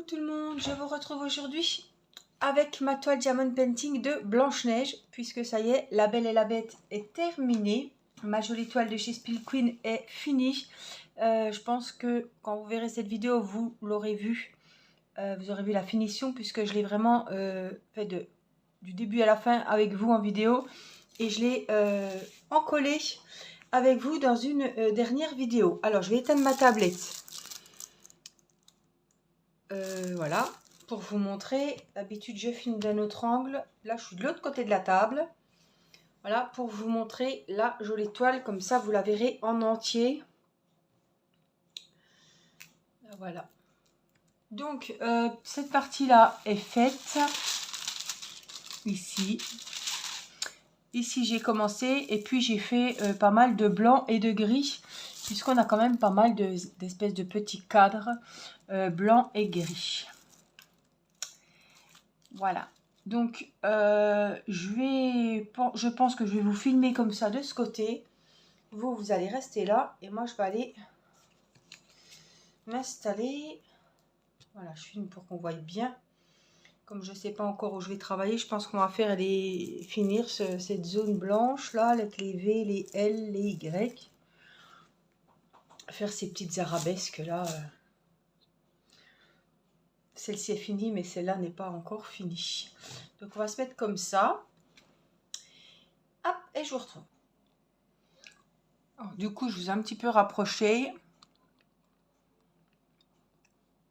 Coucou tout le monde, je vous retrouve aujourd'hui avec ma toile Diamond Painting de Blanche-Neige, puisque ça y est, La Belle et la Bête est terminée. Ma jolie toile de chez Spill Queen est finie. Je pense que quand vous verrez cette vidéo, vous l'aurez vu. Vous aurez vu la finition, puisque je l'ai vraiment fait du début à la fin avec vous en vidéo. Et je l'ai encollé avec vous dans une dernière vidéo. Alors, je vais éteindre ma tablette. Voilà, pour vous montrer. D'habitude, je filme d'un autre angle. Là, je suis de l'autre côté de la table. Voilà, pour vous montrer la jolie toile. Comme ça, vous la verrez en entier. Voilà. Donc, cette partie-là est faite. Ici. Ici, j'ai commencé. Et puis, j'ai fait pas mal de blanc et de gris. Puisqu'on a quand même pas mal d'espèces de petits cadres blanc et gris. Voilà. Donc, je pense que je vais vous filmer comme ça de ce côté. Vous allez rester là. Et moi, je vais aller m'installer. Voilà, je filme pour qu'on voie bien. Comme je ne sais pas encore où je vais travailler, je pense qu'on va faire finir cette zone blanche là, avec les V, les L, les Y. Faire ces petites arabesques là. Celle-ci est finie, mais celle-là n'est pas encore finie. Donc, on va se mettre comme ça. Hop, et je vous retrouve. Alors, du coup, je vous ai un petit peu rapproché.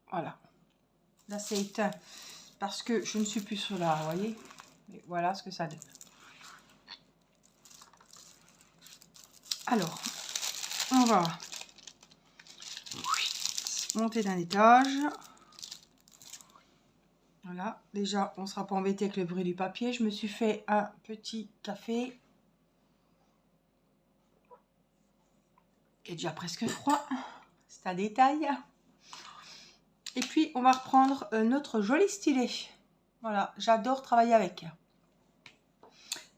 Voilà. Là, c'est éteint parce que je ne suis plus sur là, vous voyez. Mais voilà ce que ça donne. Alors, on va monter d'un étage. Voilà, déjà, on ne sera pas embêté avec le bruit du papier. Je me suis fait un petit café. Qui est déjà presque froid. C'est un détail. Et puis, on va reprendre notre joli stylet. Voilà, j'adore travailler avec.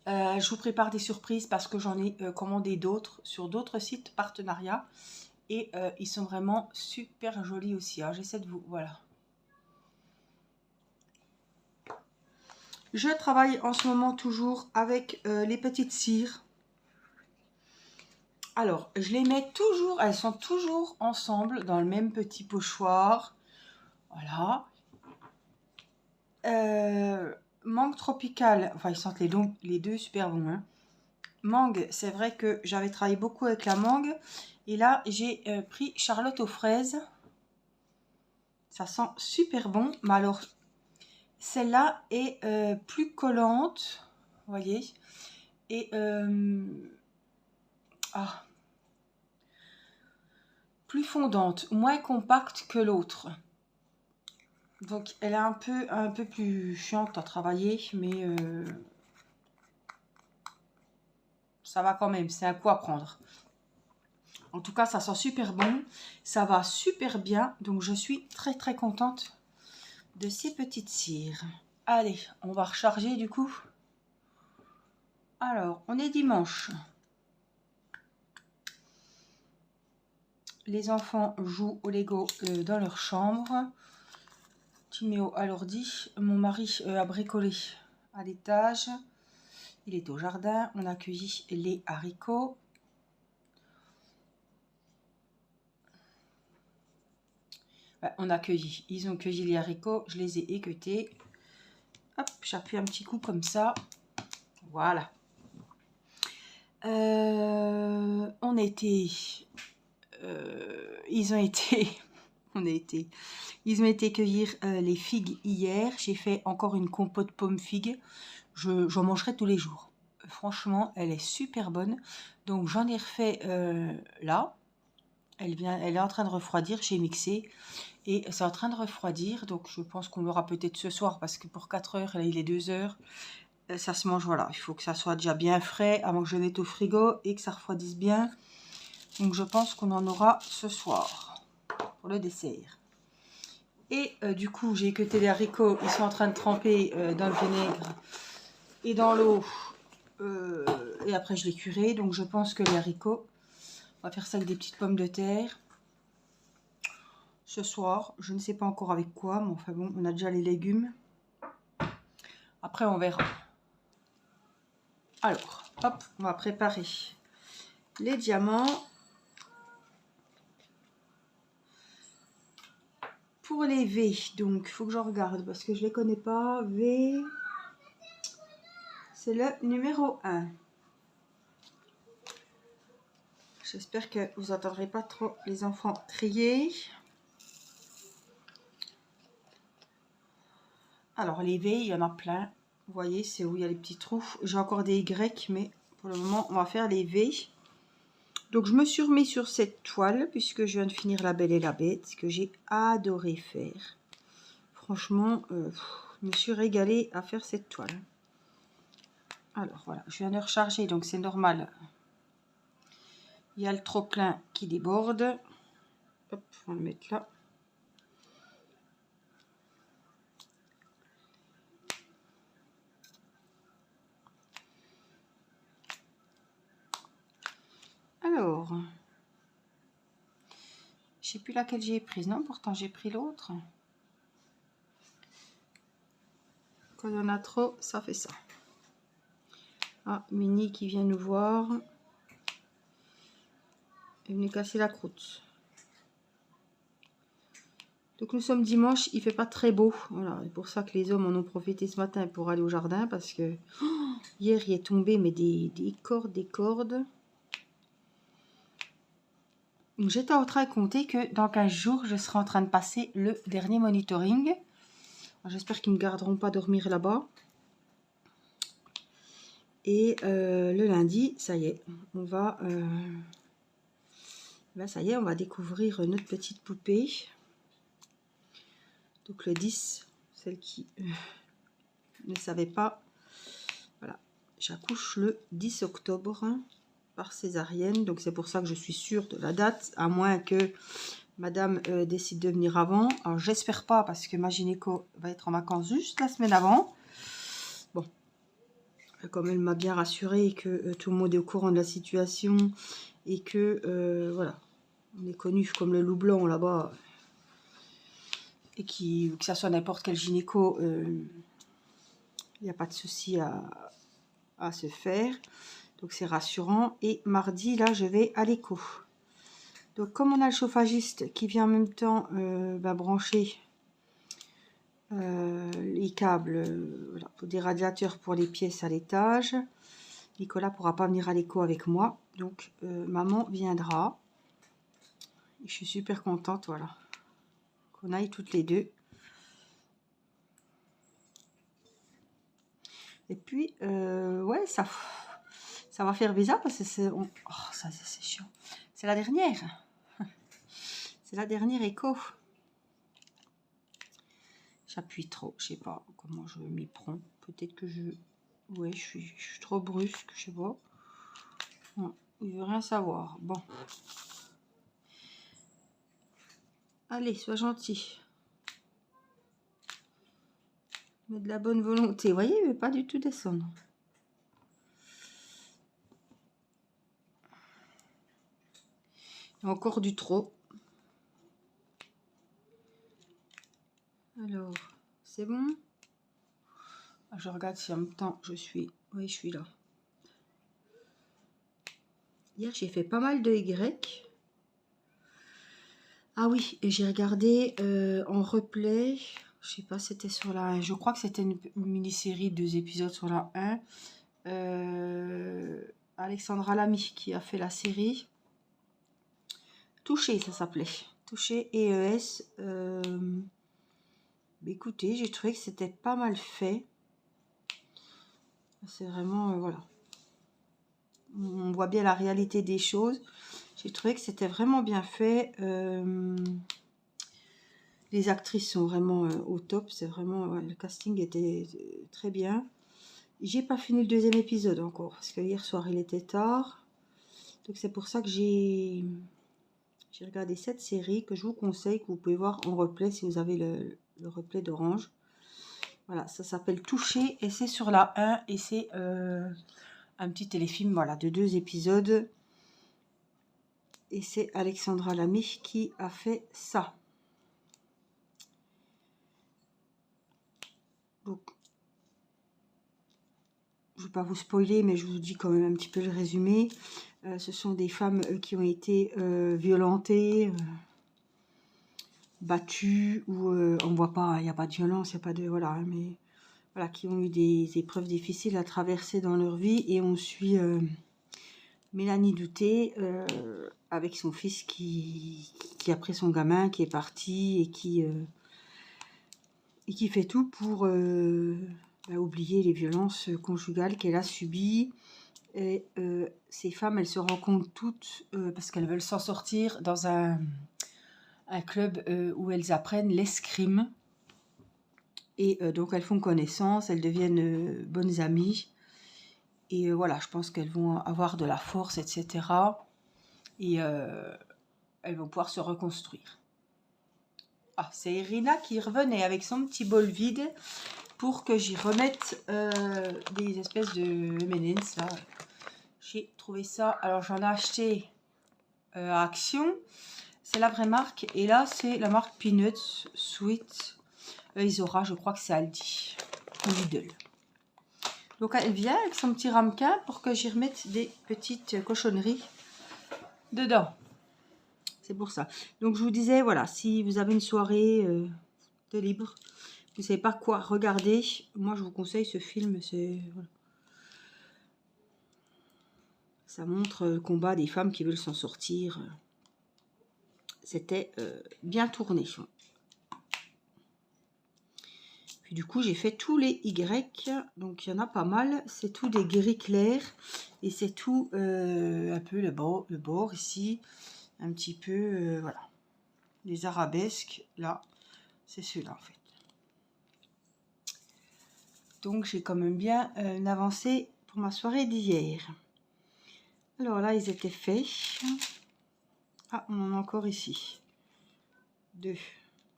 Je vous prépare des surprises parce que j'en ai commandé d'autres sur d'autres sites partenariats. Et ils sont vraiment super jolis aussi. Hein. J'essaie de vous... Voilà. Je travaille en ce moment toujours avec les petites cires. Alors, je les mets toujours, elles sont toujours ensemble dans le même petit pochoir. Voilà. Mangue tropicale, enfin ils sentent les deux super bons. Hein. Mangue, c'est vrai que j'avais travaillé beaucoup avec la mangue. Et là, j'ai pris Charlotte aux fraises. Ça sent super bon. Mais alors, celle-là est plus collante. Vous voyez. Et plus fondante, moins compacte que l'autre. Donc elle est un peu plus chiante à travailler, mais ça va quand même, c'est un coup à prendre. En tout cas, ça sent super bon, ça va super bien, donc je suis très très contente de ces petites cires. Allez, on va recharger du coup. Alors, on est dimanche. Les enfants jouent au Lego dans leur chambre. Timéo à l'ordi. Mon mari a bricolé à l'étage. Il est au jardin. On a cueilli les haricots. On a cueilli. Ils ont cueilli les haricots. Je les ai équeutés. Hop, j'appuie un petit coup comme ça. Voilà. On était... ils ont été... Ils ont été cueillir les figues hier. J'ai fait encore une compote pomme figue. J'en mangerai tous les jours. Franchement, elle est super bonne. Donc j'en ai refait là. Elle est en train de refroidir. J'ai mixé et c'est en train de refroidir. Donc je pense qu'on l'aura peut-être ce soir parce que pour 4 heures, là il est 2 heures. Ça se mange, voilà. Il faut que ça soit déjà bien frais avant que je mette au frigo et que ça refroidisse bien. Donc je pense qu'on en aura ce soir pour le dessert. Et du coup, j'ai équeuté les haricots. Ils sont en train de tremper dans le vinaigre et dans l'eau. Et après, je les curerai. Donc, je pense que les haricots, on va faire ça avec des petites pommes de terre. ce soir. Je ne sais pas encore avec quoi, mais enfin bon, on a déjà les légumes. Après, on verra. Alors, hop, on va préparer les diamants. Pour les V, donc, il faut que je regarde parce que je ne les connais pas. V, c'est le numéro 1. J'espère que vous n'entendrez pas trop les enfants crier. Alors, les V, il y en a plein. Vous voyez, c'est où il y a les petits trous. J'ai encore des Y, mais pour le moment, on va faire les V. Donc, je me suis remis sur cette toile, puisque je viens de finir La Belle et la Bête, que j'ai adoré faire. Franchement, je me suis régalée à faire cette toile. Alors, voilà, je viens de recharger, donc c'est normal. Il y a le trop-plein qui déborde. Hop, on va le mettre là. Alors, je sais plus laquelle j'ai prise. Non, pourtant j'ai pris l'autre. Quand il y en a trop, ça fait ça. Ah, Mini qui vient nous voir. Elle est venue casser la croûte. Donc nous sommes dimanche, il fait pas très beau. Voilà, c'est pour ça que les hommes en ont profité ce matin pour aller au jardin. Parce que hier, il est tombé mais des cordes. J'étais en train de compter que dans 15 jours, je serai en train de passer le dernier monitoring. J'espère qu'ils ne me garderont pas dormir là-bas. Et le lundi, ça y est, on va... ben ça y est, on va découvrir notre petite poupée. Donc le 10, celle qui ne savait pas. Voilà, j'accouche le 10 octobre par césarienne. Donc c'est pour ça que je suis sûre de la date, à moins que madame décide de venir avant. Alors j'espère pas parce que ma gynéco va être en vacances juste la semaine avant. Bon, comme elle m'a bien rassuré que tout le monde est au courant de la situation et que voilà, on est connu comme le loup blanc là-bas et que ça soit n'importe quel gynéco, il n'y a pas de souci à se faire. Donc c'est rassurant. Et mardi, là, je vais à l'écho. Donc comme on a le chauffagiste qui vient en même temps brancher les câbles voilà, pour des radiateurs pour les pièces à l'étage, Nicolas ne pourra pas venir à l'écho avec moi. Donc maman viendra. Et je suis super contente, voilà, qu'on aille toutes les deux. Et puis, ouais, ça va faire bizarre parce que c'est... Oh, ça, c'est chiant. C'est la dernière. C'est la dernière écho. J'appuie trop. Je sais pas comment je m'y prends. Peut-être que je... Ouais, je suis trop brusque, je sais pas. Non, il veut rien savoir. Bon. Allez, sois gentil. Mais de la bonne volonté. Vous voyez, il veut pas du tout descendre. Encore du trop. Alors, c'est bon? Je regarde si en même temps je suis... Oui, je suis là. Hier, j'ai fait pas mal de Y. Ah oui, et j'ai regardé en replay. Je sais pas, c'était sur la 1. Je crois que c'était une mini-série, 2 épisodes sur la 1. Alexandra Lamy qui a fait la série. Touché, ça s'appelait. Touché EES. Écoutez, j'ai trouvé que c'était pas mal fait. C'est vraiment, voilà. On voit bien la réalité des choses. J'ai trouvé que c'était vraiment bien fait. Les actrices sont vraiment au top. C'est vraiment, ouais, le casting était très bien. J'ai pas fini le 2e épisode encore parce que hier soir il était tard. Donc c'est pour ça que j'ai regardé cette série que je vous conseille, que vous pouvez voir en replay si vous avez le replay d'Orange. Voilà, ça s'appelle Toucher et c'est sur la 1 et c'est un petit téléfilm, voilà, de 2 épisodes. Et c'est Alexandra Lamy qui a fait ça. vais pas vous spoiler, mais je vous dis quand même un petit peu le résumé. Ce sont des femmes qui ont été violentées, battues, ou on voit pas, il n'y a pas de violence, il n'y a pas de... Voilà, mais voilà, qui ont eu des épreuves difficiles à traverser dans leur vie. Et on suit Mélanie Douté avec son fils qui a pris son gamin, qui est parti et qui fait tout pour oublier les violences conjugales qu'elle a subies. Et ces femmes, elles se rencontrent toutes parce qu'elles veulent s'en sortir dans un club où elles apprennent l'escrime. Et donc elles font connaissance, elles deviennent bonnes amies. Et voilà, je pense qu'elles vont avoir de la force, etc. Et elles vont pouvoir se reconstruire. Ah, c'est Irina qui revenait avec son petit bol vide pour que j'y remette des espèces de M&M's là. J'ai trouvé ça. Alors j'en ai acheté à Action. C'est la vraie marque. Et là, c'est la marque Peanuts Sweet. Isora, je crois que c'est Aldi ou Lidl. Donc elle vient avec son petit ramequin pour que j'y remette des petites cochonneries dedans. C'est pour ça. Donc je vous disais, voilà, si vous avez une soirée de libre, vous ne savez pas quoi regarder, moi je vous conseille ce film. Voilà. Ça montre le combat des femmes qui veulent s'en sortir. C'était bien tourné. Puis du coup, j'ai fait tous les Y. Donc il y en a pas mal. C'est tout des gris clairs. Et c'est tout un peu le bord ici. Un petit peu, voilà. Les arabesques, là. C'est ceux-là en fait. Donc j'ai quand même bien avancé pour ma soirée d'hier. Alors là, ils étaient faits. Ah, on en a encore ici. 2.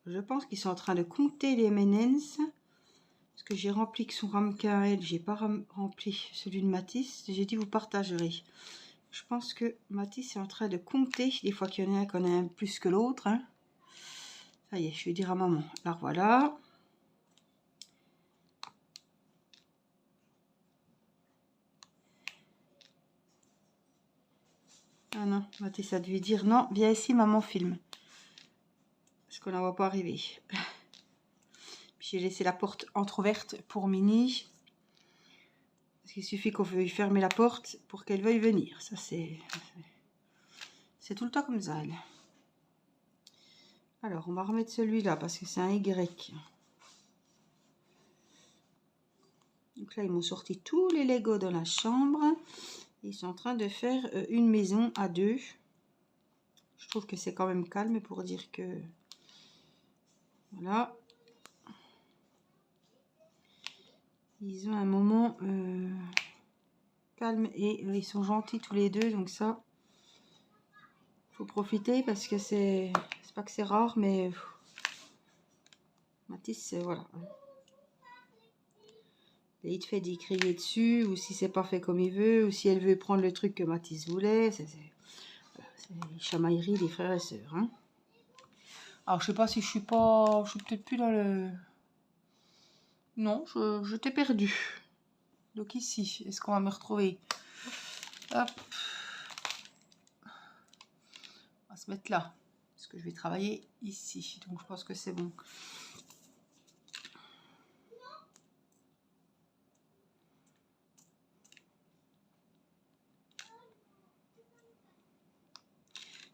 Je pense qu'ils sont en train de compter les M&M's. Parce que j'ai rempli que son ramequin à elle. J'ai pas rempli celui de Mathis. J'ai dit vous partagerez. Je pense que Mathis est en train de compter. Des fois qu'il y en a un qu'on a un plus que l'autre. Hein. Ça y est, je vais dire à maman. Alors voilà. Ah non, Mathis a dû dire non, viens ici, maman filme. Parce qu'on ne la voit pas arriver. Puis j'ai laissé la porte entrouverte pour Mini. Parce qu'il suffit qu'on veuille fermer la porte pour qu'elle veuille venir. Ça, c'est tout le temps comme ça, elle. Alors, on va remettre celui-là parce que c'est un Y. Donc là, ils m'ont sorti tous les Legos dans la chambre. Ils sont en train de faire une maison à 2. Je trouve que c'est quand même calme pour dire que... Voilà. Ils ont un moment calme et ils sont gentils tous les deux. Donc ça, faut profiter parce que c'est pas que c'est rare, mais... Mathis, voilà. Et il te fait d'y crier dessus, ou si c'est pas fait comme il veut, ou si elle veut prendre le truc que Mathis voulait. C'est les chamailleries des frères et sœurs. Hein. Alors, je sais pas si je suis pas... Je suis peut-être plus dans le... Non, je t'ai perdu. Donc ici, est-ce qu'on va me retrouver? Hop. On va se mettre là. Parce que je vais travailler ici. Donc, je pense que c'est bon.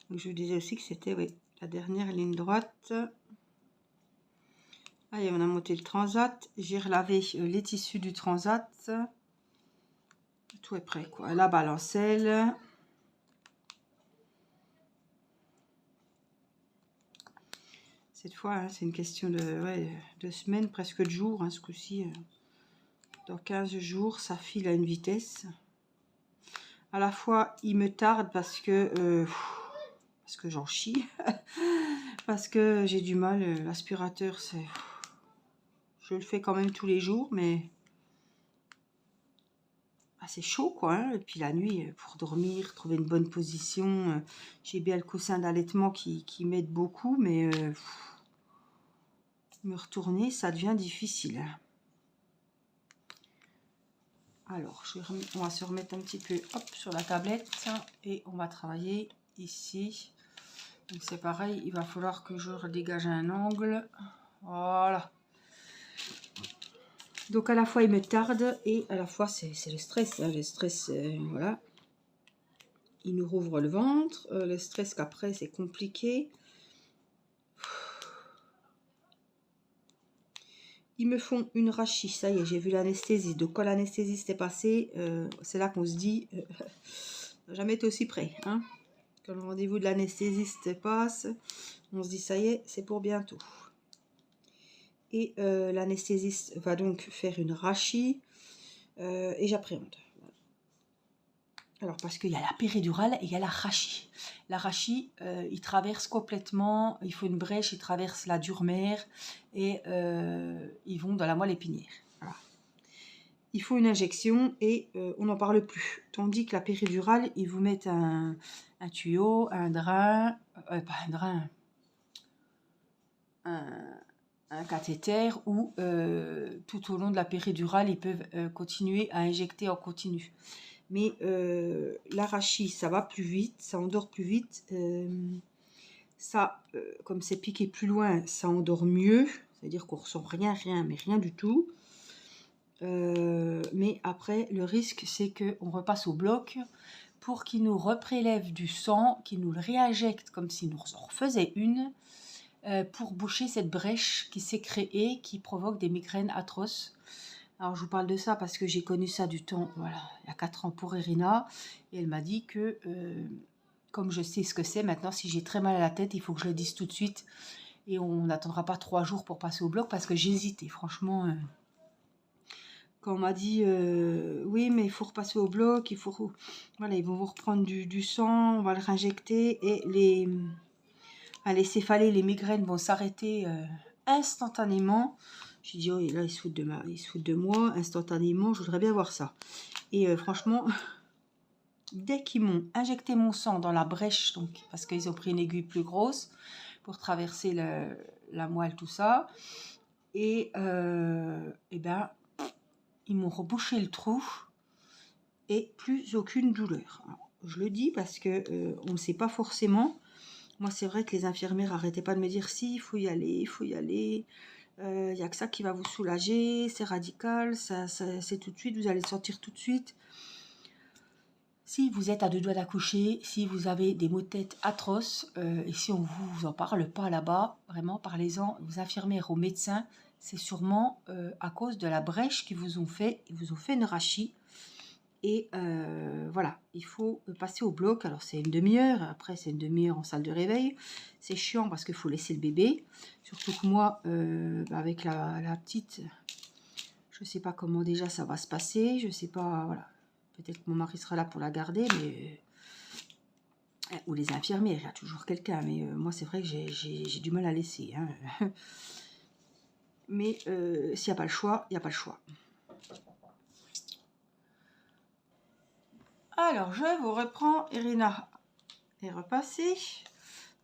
Donc, je vous disais aussi que c'était la dernière ligne droite. Allez, on a monté le transat. J'ai relavé les tissus du transat. Tout est prêt, quoi. La balancelle. Cette fois, hein, c'est une question de semaines, presque de jours. Hein, ce coup-ci, dans 15 jours, ça file à une vitesse. À la fois, il me tarde parce que j'en chie. Parce que j'ai du mal. L'aspirateur, c'est... Je le fais quand même tous les jours, mais... Ah, c'est chaud, quoi. Hein. Et puis la nuit, pour dormir, trouver une bonne position. J'ai bien le coussin d'allaitement qui m'aide beaucoup, mais... me retourner, ça devient difficile. Alors, on va se remettre un petit peu hop, sur la tablette et on va travailler ici. Donc c'est pareil, il va falloir que je redégage un angle. Voilà. Donc à la fois il me tarde et à la fois c'est le stress. Hein. Le stress, voilà. Il nous rouvre le ventre. Le stress qu'après c'est compliqué. Ils me font une rachis, ça y est, j'ai vu l'anesthésie. Donc quand l'anesthésiste est passée, c'est là qu'on se dit, jamais été aussi près. Hein. Quand le rendez-vous de l'anesthésiste passe, on se dit, ça y est, c'est pour bientôt. Et l'anesthésiste va donc faire une rachis et j'appréhende. Alors parce qu'il y a la péridurale et il y a la rachis. La rachis, il traverse complètement, il faut une brèche, il traverse la dure-mère et ils vont dans la moelle épinière. Voilà. Il faut une injection et on n'en parle plus. Tandis que la péridurale, ils vous mettent un tuyau, un drain, pas un drain, un cathéter où tout au long de la péridurale, ils peuvent continuer à injecter en continu. Mais l'arachis, ça va plus vite, ça endort plus vite. Comme c'est piqué plus loin, ça endort mieux. C'est-à-dire qu'on ressent rien, mais rien du tout. Mais après, le risque, c'est qu'on repasse au bloc pour qu'il nous reprélève du sang, qu'il nous le réinjecte comme s'il nous en refaisait une, pour boucher cette brèche qui s'est créée, qui provoque des migraines atroces. Alors je vous parle de ça parce que j'ai connu ça du temps, voilà, il y a 4 ans pour Irina, et elle m'a dit que, comme je sais ce que c'est, maintenant si j'ai très mal à la tête, il faut que je le dise tout de suite, et on n'attendra pas 3 jours pour passer au bloc, parce que j'hésitais, franchement, quand on m'a dit, oui mais il faut repasser au bloc, voilà, ils vont vous reprendre du sang, on va le réinjecter, et les céphalées, les migraines vont s'arrêter instantanément. J'ai dit, oh, là, ils se foutent de moi, instantanément, je voudrais bien voir ça. Et franchement, dès qu'ils m'ont injecté mon sang dans la brèche, donc, parce qu'ils ont pris une aiguille plus grosse pour traverser la moelle, tout ça, et ben, ils m'ont rebouché le trou et plus aucune douleur. Alors, je le dis parce que on ne sait pas forcément. Moi, c'est vrai que les infirmières n'arrêtaient pas de me dire, si, il faut y aller, il faut y aller. Il n'y a que ça qui va vous soulager, c'est radical, c'est tout de suite, vous allez le sentir tout de suite. Si vous êtes à 2 doigts d'accoucher, si vous avez des maux de tête atroces, et si on ne vous en parle pas là-bas, vraiment parlez-en aux infirmières, aux médecins, c'est sûrement à cause de la brèche qu'ils vous ont fait. Ils vous ont fait une rachis. Et voilà, il faut passer au bloc. Alors c'est une demi-heure, après c'est une demi-heure en salle de réveil. C'est chiant parce qu'il faut laisser le bébé. Surtout que moi, avec la petite, je ne sais pas comment déjà ça va se passer. Je ne sais pas, voilà. Peut-être que mon mari sera là pour la garder, mais ou les infirmières, il y a toujours quelqu'un. Mais moi c'est vrai que j'ai du mal à laisser. Hein. Mais s'il n'y a pas le choix, il n'y a pas le choix. Alors, je vous reprends. Irina est repassée.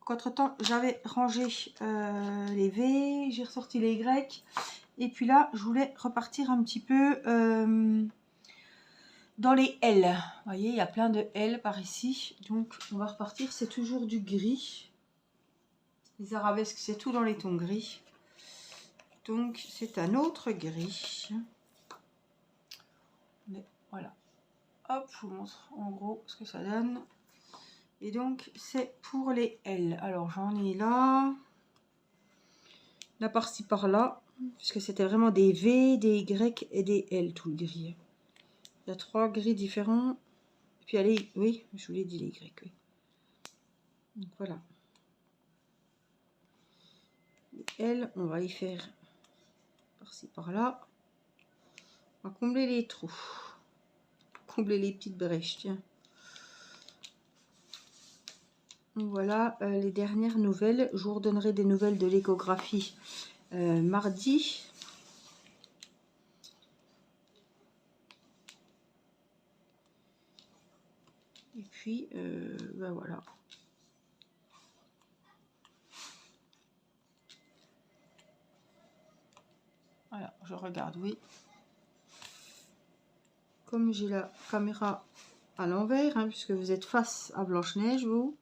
Entre temps, j'avais rangé les V, j'ai ressorti les Y. Et puis là, je voulais repartir un petit peu dans les L. Vous voyez, il y a plein de L par ici. Donc, on va repartir. C'est toujours du gris. Les arabesques, c'est tout dans les tons gris. Donc, c'est un autre gris. Mais voilà. Hop, je vous montre en gros ce que ça donne. Et donc, c'est pour les L. Alors, j'en ai là. Là, par-ci, par-là. Puisque c'était vraiment des V, des Y et des L, tout le gris. Il y a 3 gris différents. Et puis, allez, oui, je vous l'ai dit, les Y, oui. Donc, voilà. Les L, on va les faire par-ci, par-là. On va combler les trous. Combler les petites brèches, tiens. Voilà les dernières nouvelles. Je vous redonnerai des nouvelles de l'échographie mardi. Et puis, ben voilà. Voilà, je regarde, oui. comme j'ai la caméra à l'envers, hein, puisque vous êtes face à Blanche-Neige, vous,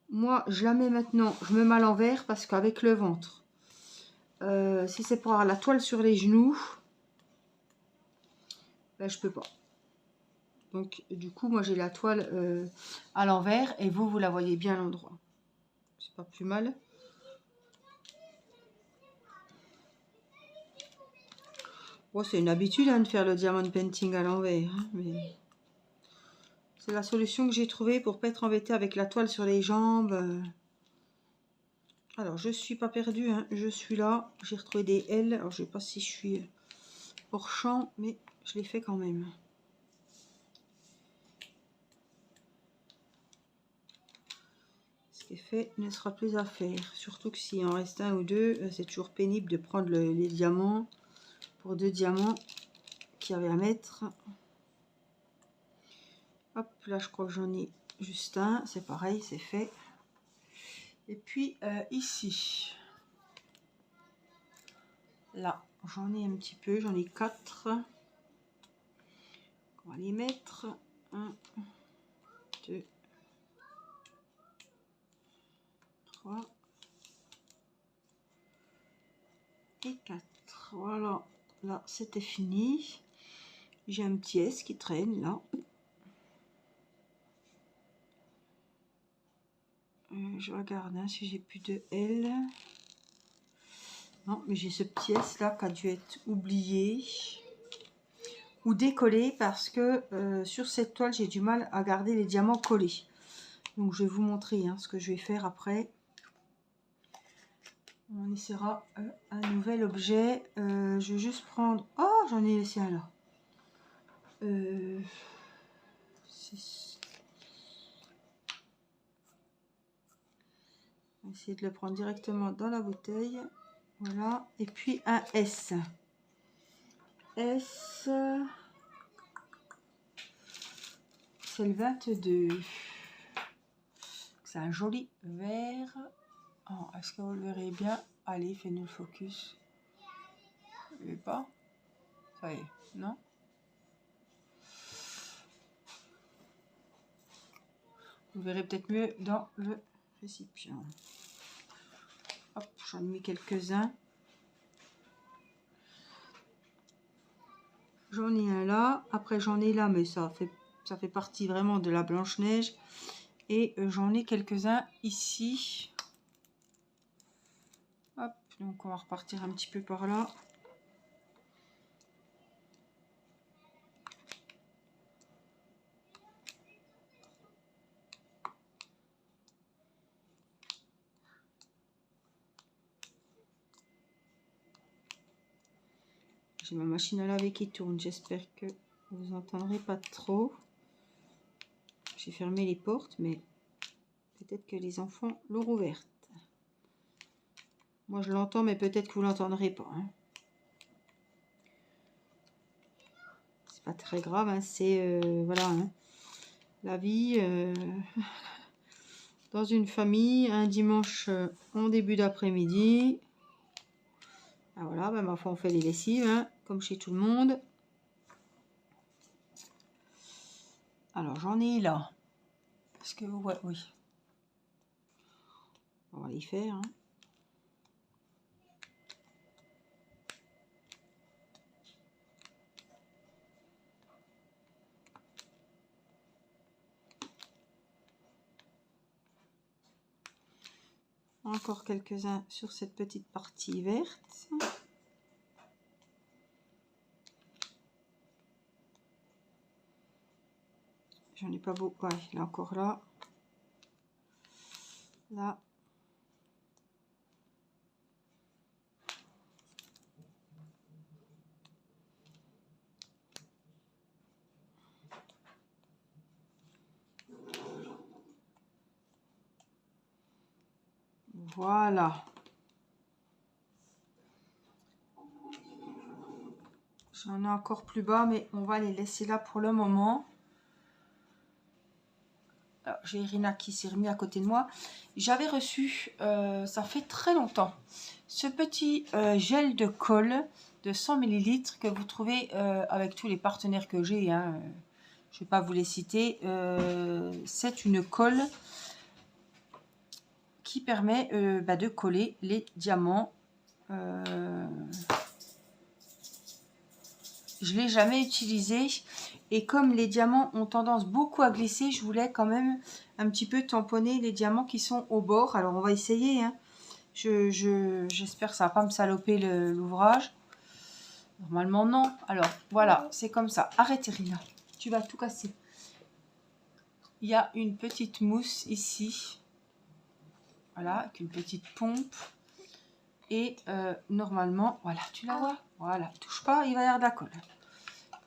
moi je la mets maintenant, je me mets à l'envers parce qu'avec le ventre, si c'est pour avoir la toile sur les genoux, ben, je peux pas. Donc du coup moi j'ai la toile à l'envers et vous la voyez bien à l'endroit. C'est pas plus mal. Bon, c'est une habitude hein, de faire le diamond painting à l'envers, hein, mais c'est la solution que j'ai trouvée pour pas être embêtée avec la toile sur les jambes. Alors je suis pas perdue, hein, je suis là, j'ai retrouvé des L. Alors je sais pas si je suis hors champ, mais je l'ai fait quand même. Ce qui est fait ne sera plus à faire. Surtout que s'il en reste un ou deux, c'est toujours pénible de prendre les diamants. Pour 2 diamants qu'il y avait à mettre. Hop, là je crois que j'en ai juste un. C'est pareil, c'est fait. Et puis ici. Là, j'en ai un petit peu. J'en ai 4. On va les mettre. 1, 2, 3 et 4. Voilà, là c'était fini. J'ai un petit S qui traîne là. Je regarde hein, si j'ai plus de L. Non, mais j'ai ce petit S là qui a dû être oublié ou décollé parce que sur cette toile j'ai du mal à garder les diamants collés. Donc je vais vous montrer hein, ce que je vais faire après. On essaiera un nouvel objet. Je vais juste prendre... Oh, j'en ai laissé un là. On va essayer de le prendre directement dans la bouteille. Voilà. Et puis un S. S. C'est le 22. C'est un joli vert. Oh, est-ce que vous le verrez bien? Allez, fais-nous le focus. Vous ne voyez pas? Ça y est, non? Vous verrez peut-être mieux dans le récipient. Hop, j'en ai mis quelques-uns. J'en ai un là. Après, j'en ai là, mais ça fait partie vraiment de la Blanche-Neige. Et j'en ai quelques-uns ici. Hop, donc on va repartir un petit peu par là. J'ai ma machine à laver qui tourne. J'espère que vous entendrez pas trop. J'ai fermé les portes, mais peut-être que les enfants l'ont ouverte. Moi, je l'entends, mais peut-être que vous l'entendrez pas. Hein. C'est pas très grave. Hein. C'est voilà, hein. La vie dans une famille, un dimanche en début d'après-midi. Ah, voilà, ben, ma foi, on fait les lessives, hein, comme chez tout le monde. Alors, j'en ai là. Parce que, ouais, oui. On va les faire. Hein. Encore quelques-uns sur cette petite partie verte. J'en ai pas beaucoup. Ouais, là encore là. Là. Voilà. J'en ai encore plus bas, mais on va les laisser là pour le moment. J'ai Irina qui s'est remis à côté de moi. J'avais reçu, ça fait très longtemps, ce petit gel de colle de 100 ml que vous trouvez avec tous les partenaires que j'ai. Hein. Je ne vais pas vous les citer. C'est une colle qui permet de coller les diamants. Je ne l'ai jamais utilisé. Et comme les diamants ont tendance beaucoup à glisser, je voulais quand même un petit peu tamponner les diamants qui sont au bord. Alors, on va essayer. Hein. J'espère que ça ne va pas me saloper l'ouvrage. Normalement, non. Alors, voilà, c'est comme ça. Arrêtez, Rina. Tu vas tout casser. Il y a une petite mousse ici. Voilà, avec une petite pompe. Et normalement, voilà, tu la vois? Voilà, touche pas, il va y avoir de la colle.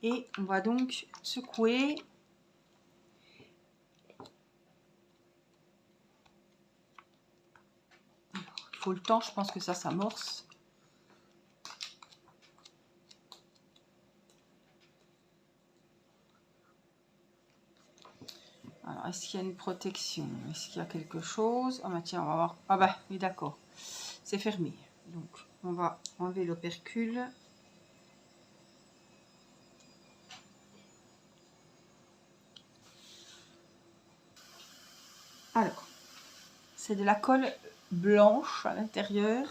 Et on va donc secouer. Alors, il faut le temps, je pense que ça s'amorce. Alors, est-ce qu'il y a une protection? Est-ce qu'il y a quelque chose? Ah bah tiens, on va voir. Ah bah oui, d'accord. C'est fermé. Donc, on va enlever l'opercule. Alors, c'est de la colle blanche à l'intérieur.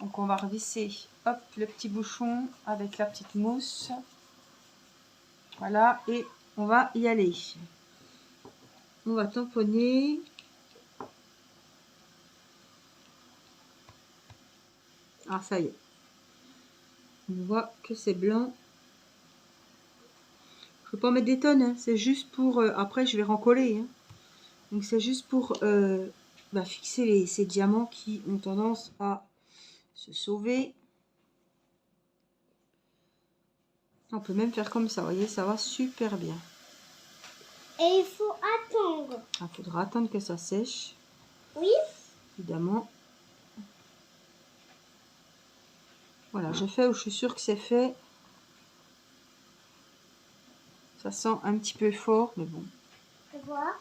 Donc, on va revisser, hop, le petit bouchon avec la petite mousse. Voilà, et on va y aller. On va tamponner. Ah, ça y est. On voit que c'est blanc. Je ne vais pas mettre des tonnes, hein. C'est juste pour... après, je vais rencoller. Hein. Donc, c'est juste pour fixer ces diamants qui ont tendance à se sauver. On peut même faire comme ça, vous voyez, ça va super bien. Et il faut attendre. Il faudra attendre que ça sèche. Oui. Évidemment. Voilà, je fais où je suis sûre que c'est fait. Ça sent un petit peu fort, mais bon. Tu vois?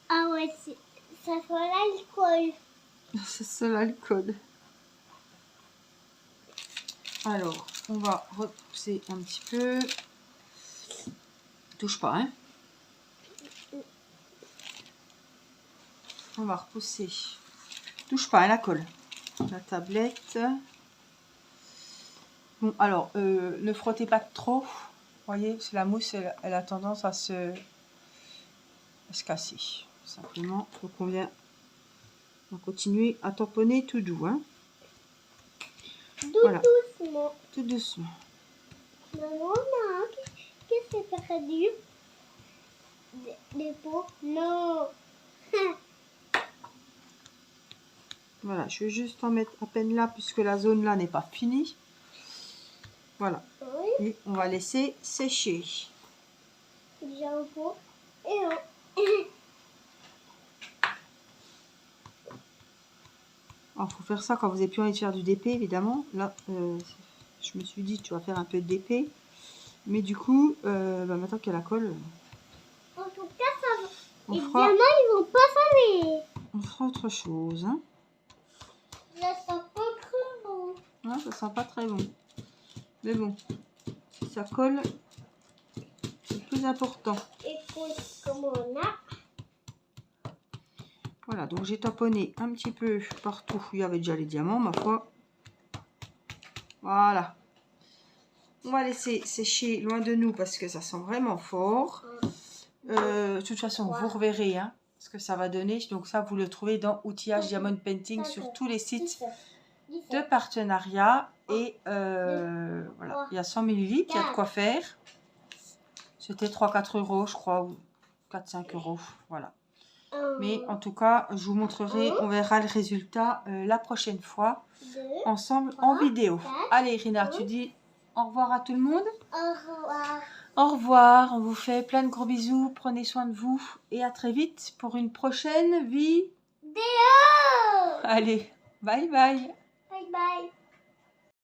Ah ouais, ça fait l'alcool. C'est ça l'alcool. Alors, on va repousser un petit peu. Touche pas, hein. On va repousser. Touche pas, hein, la colle. La tablette. Bon, alors, ne frottez pas trop. Vous voyez, c'est la mousse, elle a tendance à se casser. Simplement, il faut qu'on vienne. On va continuer à tamponner tout doux. Hein. Voilà. Doucement. Tout doucement. Maman, qu'est-ce que c'est perdu? Des pots? Non. Voilà, je vais juste en mettre à peine là puisque la zone là n'est pas finie. Voilà. Oui. Et on va laisser sécher. Déjà un pot. Et un. Alors, faut faire ça quand vous n'avez plus envie de faire du DP, évidemment. Là, je me suis dit, tu vas faire un peu de DP. Mais du coup, maintenant qu'il y a la colle, En tout cas, ça va. On Les fera- diamants, ils vont pas s'aller. on fera autre chose. Hein. Ça sent pas très bon. Ouais, ça sent pas très bon. Mais bon, si ça colle, c'est le plus important. Écoute, comme on a. Voilà, donc j'ai tamponné un petit peu partout où il y avait déjà les diamants, ma foi. Voilà. On va laisser sécher loin de nous parce que ça sent vraiment fort. De toute façon, vous reverrez hein, ce que ça va donner. Donc ça, vous le trouvez dans Outillage Diamond Painting sur tous les sites de partenariat. Et voilà, il y a 100 ml, il y a de quoi faire. C'était 3-4 euros, je crois, ou 4-5 euros. Voilà. Mais en tout cas, je vous montrerai, on verra le résultat la prochaine fois ensemble en vidéo. Allez, Rina, tu dis au revoir à tout le monde. Au revoir. Au revoir, on vous fait plein de gros bisous, prenez soin de vous et à très vite pour une prochaine vidéo. Allez, bye bye. Bye bye.